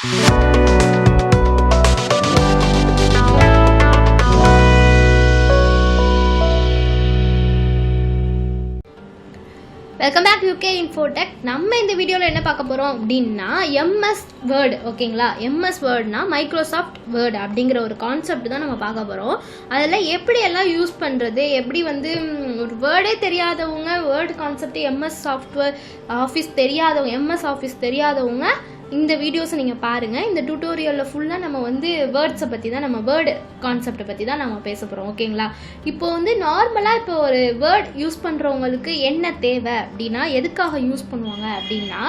Welcome back UK Infotech. நம்ம இந்த வீடியோவில் என்ன பார்க்க போகிறோம் அப்படின்னா எம்எஸ் வேர்டு. ஓகேங்களா, எம்எஸ் வேர்டுனா மைக்ரோசாஃப்ட் வேர்டு அப்படிங்கிற ஒரு கான்செப்ட் தான் நம்ம பார்க்க போகிறோம். அதில் எப்படி எல்லாம் யூஸ் பண்ணுறது, எப்படி வந்து ஒரு வேர்டே தெரியாதவங்க, word concept, MS software office தெரியாதவங்க, எம்எஸ் ஆஃபீஸ் தெரியாதவங்க இந்த வீடியோஸை நீங்கள் பாருங்கள். இந்த டியூட்டோரியலில் ஃபுல்லாக நம்ம வந்து வேர்ட்ஸை பற்றி தான், நம்ம வேர்டு கான்செப்டை பற்றி தான் நம்ம பேச போகிறோம். ஓகேங்களா, இப்போ வந்து நார்மலாக இப்போ ஒரு வேர்ட் யூஸ் பண்ணுறவங்களுக்கு என்ன தேவை அப்படின்னா, எதுக்காக யூஸ் பண்ணுவாங்க அப்படின்னா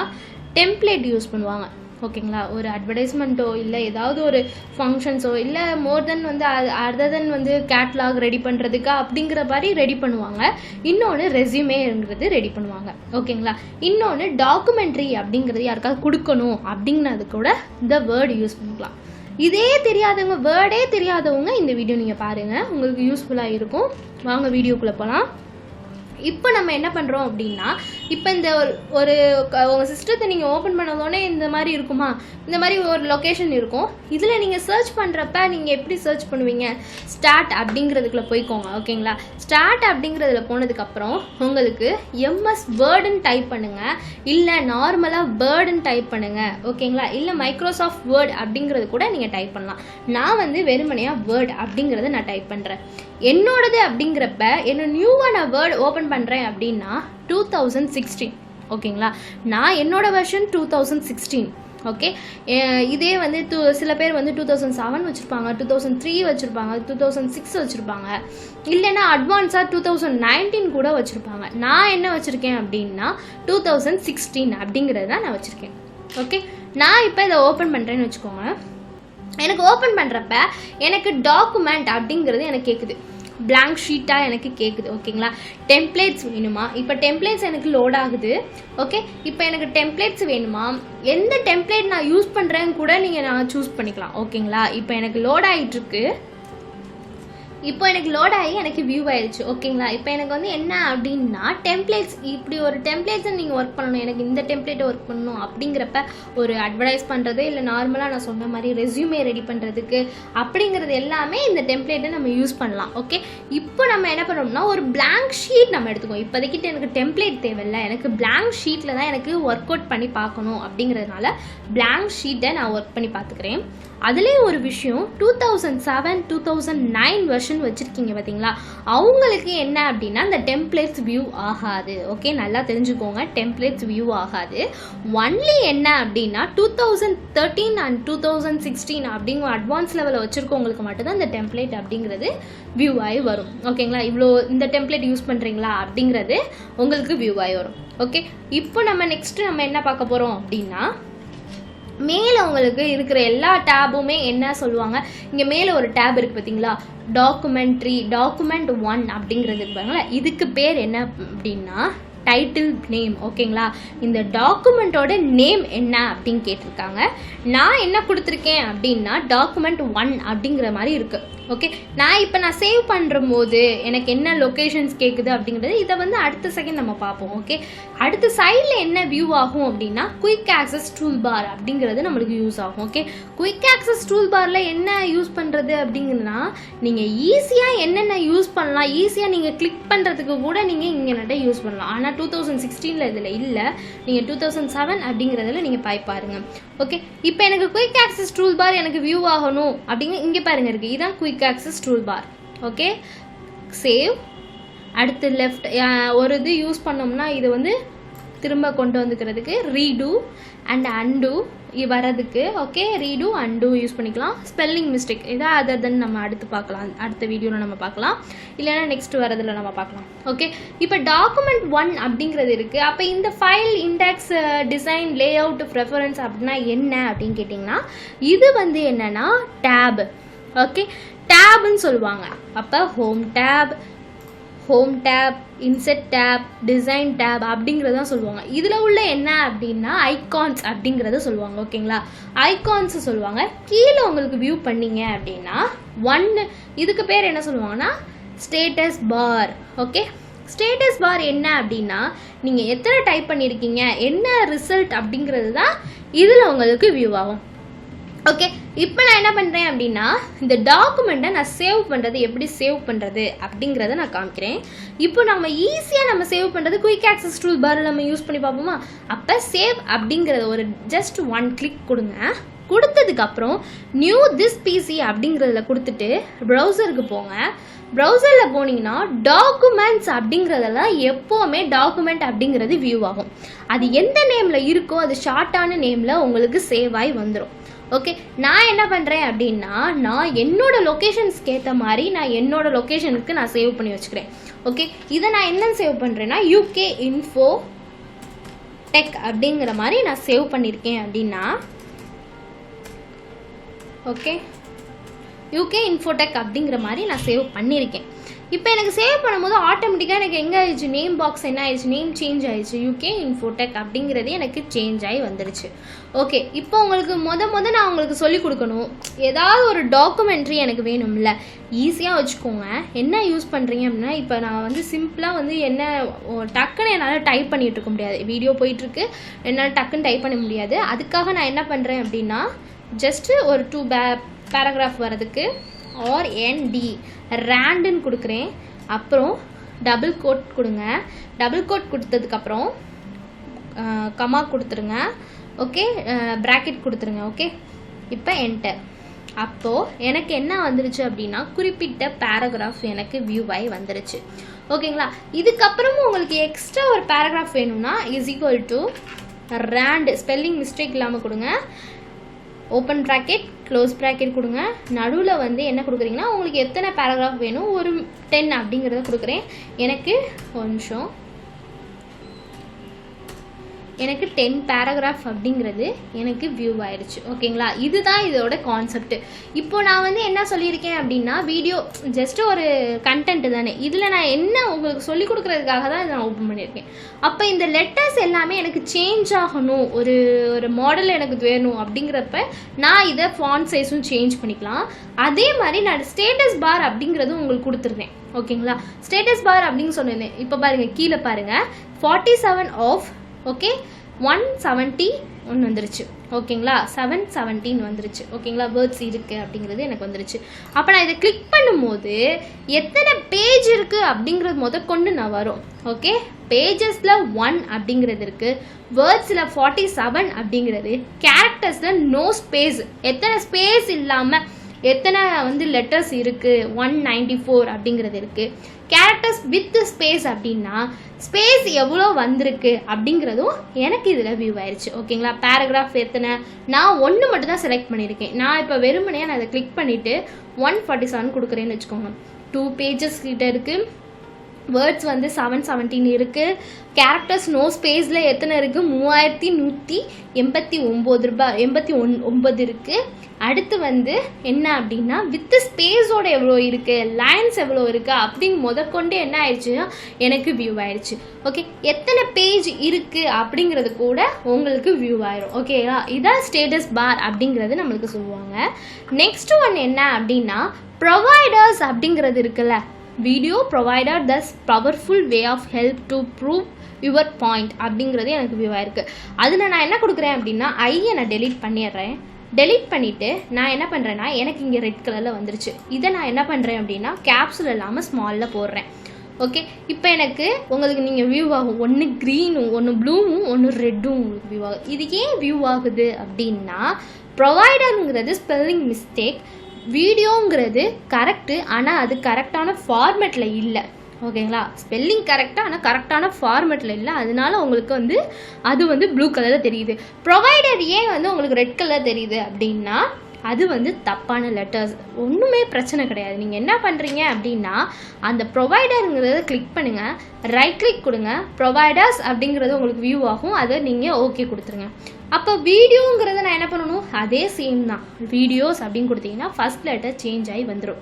டெம்ப்ளேட் யூஸ் பண்ணுவாங்க. ஓகேங்களா, ஒரு அட்வர்டைஸ்மெண்ட்டோ இல்லை ஏதாவது ஒரு ஃபங்க்ஷன்ஸோ இல்லை மோர் தென் வந்து அதர் தென் வந்து கேட்லாக் ரெடி பண்ணுறதுக்கு அப்படிங்கிற மாதிரி ரெடி பண்ணுவாங்க. இன்னொன்று ரெஸ்யூமேங்கிறது ரெடி பண்ணுவாங்க. ஓகேங்களா, இன்னொன்று டாக்குமெண்ட்ரி அப்படிங்கிறது யாருக்காவது கொடுக்கணும் அப்படிங்கிறது கூட இந்த வேர்டு யூஸ் பண்ணிக்கலாம். இதே தெரியாதவங்க, வேர்டே தெரியாதவங்க இந்த வீடியோ நீங்கள் பாருங்கள், உங்களுக்கு யூஸ்ஃபுல்லாக இருக்கும். வாங்க வீடியோக்குள்ளே போகலாம். இப்போ நம்ம என்ன பண்ணுறோம் அப்படின்னா, இப்போ இந்த ஒரு உங்கள் சிஸ்டத்தை நீங்கள் ஓப்பன் பண்ணதோடனே இந்த மாதிரி இருக்குமா, இந்த மாதிரி ஒரு லொக்கேஷன் இருக்கும். இதில் நீங்கள் சர்ச் பண்ணுறப்ப நீங்கள் எப்படி சர்ச் பண்ணுவீங்க, ஸ்டார்ட் அப்படிங்கிறதுக்குள்ளே போய்க்கோங்க. ஓகேங்களா, ஸ்டார்ட் அப்படிங்கிறதுல போனதுக்கப்புறம் உங்களுக்கு எம்எஸ் வேர்டுன்னு டைப் பண்ணுங்கள், இல்லை நார்மலாக வேர்டுன்னு டைப் பண்ணுங்கள். ஓகேங்களா, இல்லை மைக்ரோசாஃப்ட் வேர்டு அப்படிங்கிறது கூட நீங்கள் டைப் பண்ணலாம். நான் வந்து வெறுமனையாக வேர்டு அப்படிங்கிறத நான் டைப் பண்ணுறேன். என்னோடது அப்படிங்கிறப்ப என்னோட நியூவாக நான் வேர்டு ஓப்பன் பண்ணுறேன் அப்படின்னா 2016. ஓகேங்களா, நான் என்னோட வெர்ஷன் 2016. ஓகே, இதே வந்து சில பேர் வந்து 2007 வச்சுருப்பாங்க, 2003 வச்சுருப்பாங்க, 2006 வச்சுருப்பாங்க, இல்லைன்னா அட்வான்ஸாக 2019 கூட வச்சுருப்பாங்க. நான் என்ன வச்சுருக்கேன் அப்படின்னா 2016 அப்படிங்கிறது தான் நான் வச்சுருக்கேன். ஓகே, நான் இப்போ இதை ஓப்பன் பண்ணுறேன்னு வச்சுக்கோங்க. எனக்கு ஓப்பன் பண்ணுறப்ப எனக்கு டாக்குமெண்ட் அப்படிங்கிறது எனக்கு கேட்குது, பிளாங்க் ஷீட்டாக எனக்கு கேட்குது. ஓகேங்களா, டெம்ப்ளேட்ஸ் வேணுமா, இப்போ டெம்ப்ளேட்ஸ் எனக்கு லோட் ஆகுது. ஓகே, இப்போ எனக்கு டெம்ப்ளேட்ஸ் வேணுமா, எந்த டெம்ப்ளேட் நான் யூஸ் பண்ணுறேன்னு கூட நான் சூஸ் பண்ணிக்கலாம். ஓகேங்களா, இப்போ எனக்கு லோட் ஆகிட்டுருக்கு, இப்போ எனக்கு லோட் ஆகி எனக்கு வியூ ஆயிடுச்சு. ஓகேங்களா, இப்போ எனக்கு வந்து என்ன அப்படின்னா டெம்ப்ளேட்ஸ், இப்படி ஒரு டெம்ப்ளேட்ஸை நீங்கள் ஒர்க் பண்ணணும், எனக்கு இந்த டெம்ப்ளேட்டை ஒர்க் பண்ணணும் அப்படிங்கிறப்ப ஒரு அட்வர்டைஸ் பண்ணுறது, இல்லை நார்மலாக நான் சொன்ன மாதிரி ரெஸ்யூமே ரெடி பண்ணுறதுக்கு அப்படிங்கிறது எல்லாமே இந்த டெம்ப்ளேட்டை நம்ம யூஸ் பண்ணலாம். ஓகே, இப்போ நம்ம என்ன பண்ணோம்னா ஒரு பிளாங்க் ஷீட் நம்ம எடுத்துக்கோம். இப்போதைக்கிட்ட எனக்கு டெம்ப்ளேட் தேவையில்லை, எனக்கு பிளாங்க் ஷீட்டில் தான் எனக்கு ஒர்க் அவுட் பண்ணி பார்க்கணும் அப்படிங்கிறதுனால பிளாங்க் ஷீட்டை நான் ஒர்க் பண்ணி பார்த்துக்கிறேன். அதுலேயே ஒரு விஷயம், 2007 2009 வெர்ஷன் வச்சுருக்கீங்க பார்த்தீங்களா, அவங்களுக்கு என்ன அப்படின்னா இந்த டெம்ப்ளேட்ஸ் வியூ ஆகாது. ஓகே, நல்லா தெரிஞ்சுக்கோங்க, டெம்ப்ளேட்ஸ் வியூ ஆகாது. ஒன்லி என்ன அப்படின்னா 2013 அண்ட் 2016 அப்படிங்கிற அட்வான்ஸ் லெவலில் வச்சுருக்கவங்களுக்கு மட்டும்தான் இந்த டெம்ப்ளேட் அப்படிங்கிறது வியூ ஆகி வரும். ஓகேங்களா, இவ்வளோ இந்த டெம்ப்ளேட் யூஸ் பண்ணுறீங்களா அப்படிங்கிறது உங்களுக்கு வியூ ஆகி வரும். ஓகே, இப்போ நம்ம நெக்ஸ்ட்டு நம்ம என்ன பார்க்க போகிறோம் அப்படின்னா, மேலே உங்களுக்கு இருக்கிற எல்லா டேபுமே என்ன சொல்லுவாங்க, இங்கே மேலே ஒரு டேப் இருக்குது பார்த்தீங்களா, டாக்குமெண்ட் 1 அப்படிங்கிறது பாருங்களா, இதுக்கு பேர் என்ன அப்படின்னா டைட்டில் நேம். ஓகேங்களா, இந்த டாக்குமெண்ட்டோட நேம் என்ன அப்படின்னு கேட்டிருக்காங்க. நான் என்ன கொடுத்துருக்கேன் அப்படின்னா டாக்குமெண்ட் 1 அப்படிங்கிற மாதிரி இருக்குது. ஓகே, நான் சேவ் பண்ணுற போது எனக்கு என்ன லொக்கேஷன்ஸ் கேட்குது அப்படிங்கிறது இதை வந்து அடுத்த செகண்ட் நம்ம பார்ப்போம். ஓகே, அடுத்த சைடில் என்ன வியூ ஆகும் அப்படின்னா குயிக் ஆக்சஸ் டூல் பார் அப்படிங்கிறது நம்மளுக்கு யூஸ் ஆகும். ஓகே, குயிக் ஆக்சஸ் டூல் பாரில் என்ன யூஸ் பண்ணுறது அப்படிங்கன்னா, நீங்கள் ஈஸியாக என்னென்ன யூஸ் பண்ணலாம், ஈஸியாக நீங்கள் கிளிக் பண்ணுறதுக்கு கூட நீங்கள் இங்கே நிறைய யூஸ் பண்ணலாம். ஆனால் 2016 இதில் இல்லை, நீங்கள் 2007 அப்படிங்கிறதுல நீங்கள் பாருங்கள். ஓகே, இப்போ எனக்கு குயிக் ஆக்சஸ் டூல் பார் எனக்கு வியூ ஆகணும் அப்படிங்க இங்கே பாருங்கள் இருக்குது, இதுதான் quick access tool bar. Okay, save. அடுத்து லெஃப்ட் ஒரு இது யூஸ் பண்ணோம்னா இது வந்து திரும்ப கொண்டு வந்துக்கிறதுக்கு ரீடூ அண்ட் அன்டூ வரதுக்கு. ஓகே, ரீடூ அன்டூ யூஸ் பண்ணிக்கலாம். ஸ்பெல்லிங் மிஸ்டேக் இதாக அதர் தென் நம்ம அடுத்து பார்க்கலாம், அடுத்த வீடியோவில் நம்ம பார்க்கலாம், இல்லைன்னா நெக்ஸ்ட் வரதில் நம்ம பார்க்கலாம். ஓகே, இப்போ டாக்குமெண்ட் 1 அப்படிங்கிறது இருக்குது. அப்போ இந்த file index design lay out preference அப்படின்னா என்ன அப்படின்னு கேட்டிங்கன்னா, இது வந்து என்னென்னா டேப். ஓகே, டேப்னு சொல்லுவாங்க. அப்போ home tab, insert tab, design tab அப்படிங்கிறதான் சொல்லுவாங்க. இதில் உள்ள என்ன அப்படின்னா ஐகான்ஸ் அப்படிங்கிறத சொல்லுவாங்க. ஓகேங்களா, ஐகான்ஸ் சொல்லுவாங்க. கீழே உங்களுக்கு வியூ பண்ணீங்க அப்படின்னா 1 இதுக்கு பேர் என்ன சொல்லுவாங்கன்னா status bar. Okay, status bar என்ன அப்படின்னா நீங்கள் எத்தனை டைப் பண்ணியிருக்கீங்க, என்ன ரிசல்ட் அப்படிங்கிறது தான் இதில் உங்களுக்கு வியூ ஆகும். ஓகே, இப்போ நான் என்ன பண்ணுறேன் அப்படின்னா இந்த டாக்குமெண்ட்டை நான் சேவ் பண்ணுறது எப்படி சேவ் பண்ணுறது அப்படிங்கிறத நான் காமிக்கிறேன். இப்போ நம்ம ஈஸியாக நம்ம சேவ் பண்ணுறது குயிக் ஆக்சஸ் டூல் பார் நம்ம யூஸ் பண்ணி பார்ப்போமா? அப்போ சேவ் அப்படிங்கிறத ஒரு ஜஸ்ட் 1 கிளிக் கொடுங்க. கொடுத்ததுக்கப்புறம் நியூ திஸ் பிசி அப்படிங்கிறதுல கொடுத்துட்டு ப்ரௌசருக்கு போங்க. ப்ரௌசரில் போனீங்கன்னா டாக்குமெண்ட்ஸ் அப்படிங்கிறதெல்லாம் எப்போவுமே டாக்குமெண்ட் அப்படிங்கிறது வியூ ஆகும். அது எந்த நேமில் இருக்கோ அது ஷார்ட்டான நேமில் உங்களுக்கு சேவ் ஆகி வந்துடும். ஓகே, நான் என்ன பண்ணுறேன் அப்படின்னா நான் என்னோடய லொக்கேஷன்ஸ்க்கு ஏற்ற மாதிரி நான் என்னோடய லொக்கேஷனுக்கு நான் சேவ் பண்ணி வச்சுக்கிறேன். ஓகே, இதை நான் என்ன சேவ் பண்ணுறேன்னா யூகே இன்ஃபோ டெக் அப்படிங்கிற மாதிரி நான் சேவ் பண்ணியிருக்கேன் அப்படின்னா ஓகே யூகே இன்ஃபோடெக் அப்படிங்கிற மாதிரி நான் சேவ் பண்ணியிருக்கேன். இப்போ எனக்கு சேவ் பண்ணும்போது ஆட்டோமேட்டிக்காக எனக்கு எங்கே ஆயிடுச்சு, நேம் பாக்ஸ் என்ன ஆயிடுச்சு, நேம் சேஞ்ச் ஆயிடுச்சு, யூகே இன்ஃபோடெக் அப்படிங்கிறது எனக்கு சேஞ்ச் ஆகி வந்துடுச்சு. ஓகே, இப்போ உங்களுக்கு நான் உங்களுக்கு சொல்லிக் கொடுக்கணும். ஏதாவது ஒரு டாக்குமெண்ட்ரி எனக்கு வேணும்ல, ஈஸியாக வச்சுக்கோங்க. என்ன யூஸ் பண்ணுறீங்க அப்படின்னா, இப்போ நான் சிம்பிளாக என்ன டக்குன்னு என்னால் டைப் பண்ணிகிட்டு இருக்க முடியாது, வீடியோ போயிட்டுருக்கு, என்னால் டக்குன்னு டைப் பண்ண முடியாது. அதுக்காக நான் என்ன பண்ணுறேன் அப்படின்னா ஜஸ்ட்டு ஒரு 2 பேராகிராஃப் வரதுக்கு ஆர்என்டி ரேண்டுன்னு கொடுக்குறேன். அப்புறம் டபுள் கோட் கொடுங்க. டபுள் கோட் கொடுத்ததுக்கப்புறம் கமா கொடுத்துருங்க. ஓகே, ப்ராக்கெட் கொடுத்துருங்க. ஓகே, இப்போ என்டர். அப்போது எனக்கு என்ன வந்துருச்சு அப்படின்னா குறிப்பிட்ட பேராகிராஃப் எனக்கு வியூ ஆகி வந்துருச்சு. ஓகேங்களா, இதுக்கப்புறமும் உங்களுக்கு எக்ஸ்ட்ரா ஒரு பேராகிராஃப் வேணும்னா is equal to RAND spelling mistake இல்லாமல் கொடுங்க. ஓப்பன் ப்ராக்கெட் க்ளோஸ் ப்ராக்கெட் கொடுங்க. நடுவில் என்ன கொடுக்குறீங்கன்னா உங்களுக்கு எத்தனை பேராகிராஃப் வேணும், ஒரு 10 அப்படிங்கிறத கொடுக்குறேன். எனக்கு ஒரு நிமிஷம், எனக்கு 10 பேராகிராஃப் அப்படிங்கிறது எனக்கு வியூ ஆயிடுச்சு. ஓகேங்களா, இதுதான் இதோட கான்செப்ட். இப்போ நான் என்ன சொல்லியிருக்கேன் அப்படின்னா வீடியோ ஜஸ்ட் ஒரு கண்டென்ட் தானே, இதில் நான் என்ன உங்களுக்கு சொல்லிக் கொடுக்குறதுக்காக தான் இதை நான் ஓப்பன் பண்ணியிருக்கேன். அப்போ இந்த லெட்டர்ஸ் எல்லாமே எனக்கு சேஞ்ச் ஆகணும், ஒரு மாடல் எனக்கு வேணும் அப்படிங்கிறப்ப நான் இதை ஃபாண்ட் சைஸும் சேஞ்ச் பண்ணிக்கலாம். அதே மாதிரி நான் ஸ்டேட்டஸ் பார் அப்படிங்கிறதும் உங்களுக்கு கொடுத்துருந்தேன். ஓகேங்களா, ஸ்டேட்டஸ் பார் அப்படின்னு சொன்னேன். இப்போ பாருங்கள், கீழே பாருங்கள் 47 ஆஃப் ஓகே 171 வந்துருச்சு. ஓகேங்களா, 717 வந்துருச்சு. ஓகேங்களா, வேர்ட்ஸ் இருக்குது அப்படிங்கிறது எனக்கு வந்துருச்சு. அப்போ நான் இதை கிளிக் பண்ணும்போது எத்தனை பேஜ் இருக்குது அப்படிங்கிறது கொண்டு நான் வரும். ஓகே, பேஜஸில் 1 அப்படிங்கிறது இருக்குது, வேர்ட்ஸில் 47 அப்படிங்கிறது, கேரக்டர்ஸில் நோ ஸ்பேஸ், எத்தனை ஸ்பேஸ் இல்லாமல் எத்தனை லெட்டர்ஸ் இருக்குது 194 அப்படிங்கிறது இருக்குது. கேரக்டர்ஸ் வித் ஸ்பேஸ் அப்படின்னா ஸ்பேஸ் எவ்வளோ வந்திருக்கு அப்படிங்கிறதும் எனக்கு இதில் வியூ ஆயிடுச்சு. ஓகேங்களா, பேராகிராஃப் எத்தனை, நான் 1 மட்டும் தான் செலக்ட் பண்ணியிருக்கேன். நான் இப்போ வெறுமனையாக நான் அதை கிளிக் பண்ணிவிட்டு 147 கொடுக்குறேன்னு வச்சுக்கோங்க. 2 பேஜஸ் கிட்ட இருக்குது, வேர்ட்ஸ் 717 இருக்குது, கேரக்டர்ஸ் நோ ஸ்பேஸில் எத்தனை இருக்குது 3189 இருக்குது. அடுத்து என்ன அப்படின்னா வித் ஸ்பேஸோட எவ்வளோ இருக்குது, லைன்ஸ் எவ்வளோ இருக்குது அப்படின்னு முதற்கொண்டு என்ன ஆயிடுச்சுன்னா எனக்கு வியூ ஆயிடுச்சு. ஓகே, எத்தனை பேஜ் இருக்குது அப்படிங்கிறது கூட உங்களுக்கு வியூ ஆயிடும். ஓகேங்களா, இதான் ஸ்டேட்டஸ் பார் அப்படிங்கிறது நம்மளுக்கு சொல்லுவாங்க. நெக்ஸ்ட் ஒன் என்ன அப்படின்னா ப்ரொவைடர்ஸ் அப்படிங்கிறது இருக்குல்ல, video provider thus powerful way of help to prove your point அப்படிங்கிறது எனக்கு வியூ ஆயிருக்கு. அதில் நான் என்ன கொடுக்குறேன் அப்படின்னா ஐயை நான் டெலீட் பண்ணிடுறேன். டெலீட் பண்ணிவிட்டு நான் என்ன பண்ணுறேன்னா எனக்கு இங்கே ரெட் கலரில் வந்துருச்சு. இதை நான் என்ன பண்ணுறேன் அப்படின்னா கேப்ஸில் இல்லாமல் ஸ்மாலில் போடுறேன். ஓகே, இப்போ எனக்கு உங்களுக்கு நீங்கள் வியூ ஆகும், ஒன்று க்ரீனும் ஒன்று ப்ளூவும் ஒன்று ரெட்டும் உங்களுக்கு வியூ ஆகும். இது ஏன் வியூ ஆகுது அப்படின்னா ப்ரொவைடருங்கிறது ஸ்பெல்லிங் மிஸ்டேக், வீடியோங்கிறது கரெக்டு ஆனால் அது கரெக்டான ஃபார்மேட்டில் இல்லை. ஓகேங்களா, ஸ்பெல்லிங் கரெக்டாக ஆனால் கரெக்டான ஃபார்மேட்டில் இல்லை, அதனால உங்களுக்கு அது ப்ளூ கலரில் தெரியுது. ப்ரொவைடர் ஏன் உங்களுக்கு ரெட் கலர் தெரியுது அப்படின்னா அது தப்பான லெட்டர்ஸ். ஒன்றுமே பிரச்சனை கிடையாது. நீங்கள் என்ன பண்ணுறீங்க அப்படின்னா அந்த ப்ரொவைடருங்கிறத கிளிக் பண்ணுங்கள், ரைட் கிளிக் கொடுங்க, ப்ரொவைடர்ஸ் அப்படிங்கிறது உங்களுக்கு வியூ ஆகும், அதை நீங்கள் ஓகே கொடுத்துருங்க. அப்போ வீடியோங்கிறத நான் என்ன பண்ணணும், அதே சேம் தான், வீடியோஸ் அப்படின்னு கொடுத்தீங்கன்னா ஃபஸ்ட் லெட்டர் சேஞ்ச் ஆகி வந்துடும்.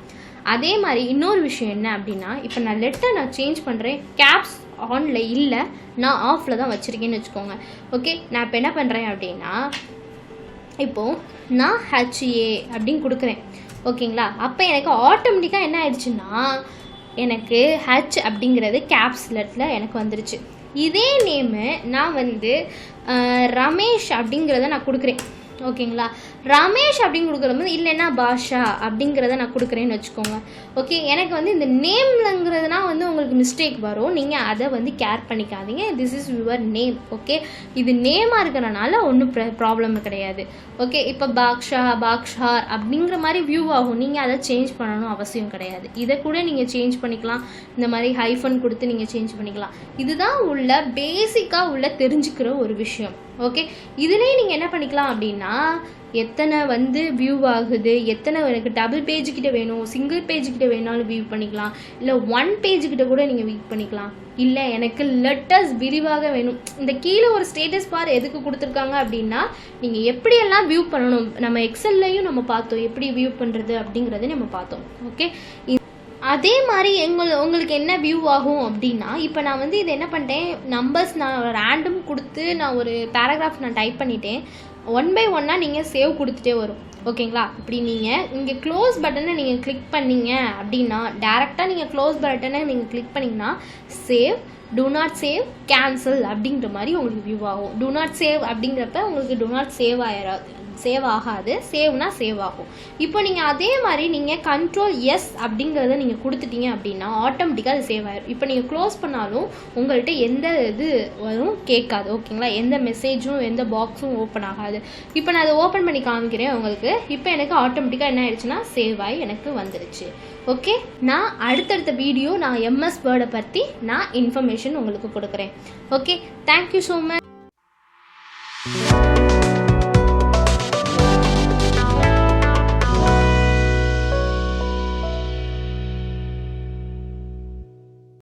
அதே மாதிரி இன்னொரு விஷயம் என்ன அப்படின்னா இப்போ நான் லெட்டர் நான் சேஞ்ச் பண்ணுறேன், கேப்ஸ் ஆனில் இல்லை, நான் ஆஃபில் தான் வச்சுருக்கேன்னு வச்சுக்கோங்க. ஓகே, நான் இப்போ என்ன பண்ணுறேன் அப்படின்னா இப்போது நான் ஹெச்ஏ அப்படின்னு கொடுக்குறேன். ஓகேங்களா, அப்போ எனக்கு ஆட்டோமேட்டிக்காக என்ன ஆயிடுச்சுன்னா எனக்கு ஹெச் அப்படிங்கிறது கேப்ஸ் லெட்டரில் எனக்கு வந்துருச்சு. இதே நேமு நான் ரமேஷ் அப்படிங்கிறத நான் கொடுக்குறேன். ஓகேங்களா. ரமேஷ் அப்படின்னு கொடுக்குறது இல்லைன்னா பாஷா அப்படிங்கிறத நான் கொடுக்குறேன்னு வச்சுக்கோங்க. ஓகே, எனக்கு வந்து இந்த நேம்லங்கிறதுனா வந்து உங்களுக்கு மிஸ்டேக் வரும், நீங்கள் அதை வந்து கேர் பண்ணிக்காதீங்க. This is your name. Okay, இது நேமாக இருக்கிறனால ஒன்றும் ப்ராப்ளம் கிடையாது. ஓகே, இப்போ பாக்ஷா பாக்ஷார் அப்படிங்கிற மாதிரி வியூ ஆகும், நீங்கள் அதை சேஞ்ச் பண்ணணும் அவசியம் கிடையாது. இதை கூட நீங்கள் சேஞ்ச் பண்ணிக்கலாம், இந்த மாதிரி ஹைஃபன் கொடுத்து நீங்கள் சேஞ்ச் பண்ணிக்கலாம். இதுதான் உள்ள பேசிக்காக உள்ள தெரிஞ்சுக்கிற ஒரு விஷயம். ஓகே, இதுலேயே நீங்கள் என்ன பண்ணிக்கலாம் அப்படின்னா, எத்தனை வந்து வியூ ஆகுது, எத்தனை எனக்கு டபுள் பேஜுக்கிட்ட வேணும், சிங்கிள் பேஜுக்கிட்ட வேணாலும் வியூ பண்ணிக்கலாம், இல்லை 1 பேஜுக்கிட்ட கூட நீங்கள் வியூ பண்ணிக்கலாம். இல்லை எனக்கு லெட்டர்ஸ் விரிவாக வேணும், இந்த கீழே ஒரு ஸ்டேட்டஸ் பார் எதுக்கு கொடுத்துருக்காங்க அப்படின்னா, நீங்கள் எப்படியெல்லாம் வியூ பண்ணணும், நம்ம எக்ஸல்லையும் நம்ம பார்த்தோம் எப்படி வியூ பண்ணுறது அப்படிங்கிறத நம்ம பார்த்தோம். ஓகே, அதே மாதிரி உங்களுக்கு என்ன வியூ ஆகும் அப்படின்னா, இப்போ நான் வந்து இது என்ன பண்ணிட்டேன், நம்பர்ஸ் நான் ரேண்டம் கொடுத்து நான் ஒரு பேராகிராஃப் நான் டைப் பண்ணிட்டேன். 1 by 1 நீங்கள் சேவ் கொடுத்துட்டே வரும். ஓகேங்களா. இப்படி நீங்கள் இங்கே க்ளோஸ் பட்டனை நீங்கள் கிளிக் பண்ணிங்க அப்படின்னா, டேரெக்டாக நீங்கள் க்ளோஸ் பட்டனை நீங்கள் கிளிக் பண்ணிங்கன்னா save, do not save, cancel அப்படிங்கிற மாதிரி உங்களுக்கு வியூ ஆகும். டூ நாட் சேவ் அப்படிங்கிறப்ப உங்களுக்கு டூ நாட் சேவ் சேவ் ஆகாது, சேவ்னா சேவ் ஆகும். இப்போ நீங்கள் அதே மாதிரி நீங்கள் கண்ட்ரோல் எஸ் அப்படிங்கிறத நீங்கள் கொடுத்துட்டீங்க அப்படின்னா ஆட்டோமேட்டிக்காக அது சேவ் ஆகிடும். இப்போ நீங்கள் க்ளோஸ் பண்ணாலும் உங்கள்கிட்ட எந்த இது வரும் கேட்காது. ஓகேங்களா, எந்த மெசேஜும் எந்த பாக்ஸும் ஓப்பன் ஆகாது. இப்போ நான் அதை ஓப்பன் பண்ணி காமிக்கிறேன் உங்களுக்கு. இப்போ எனக்கு ஆட்டோமேட்டிக்காக என்ன ஆயிடுச்சுன்னா சேவ் ஆகி எனக்கு வந்துடுச்சு. ஓகே, நான் அடுத்தடுத்த வீடியோ நான் எம்எஸ் வேர்டை பற்றி நான் இன்ஃபர்மேஷன் உங்களுக்கு கொடுக்குறேன். Okay, thank you so much.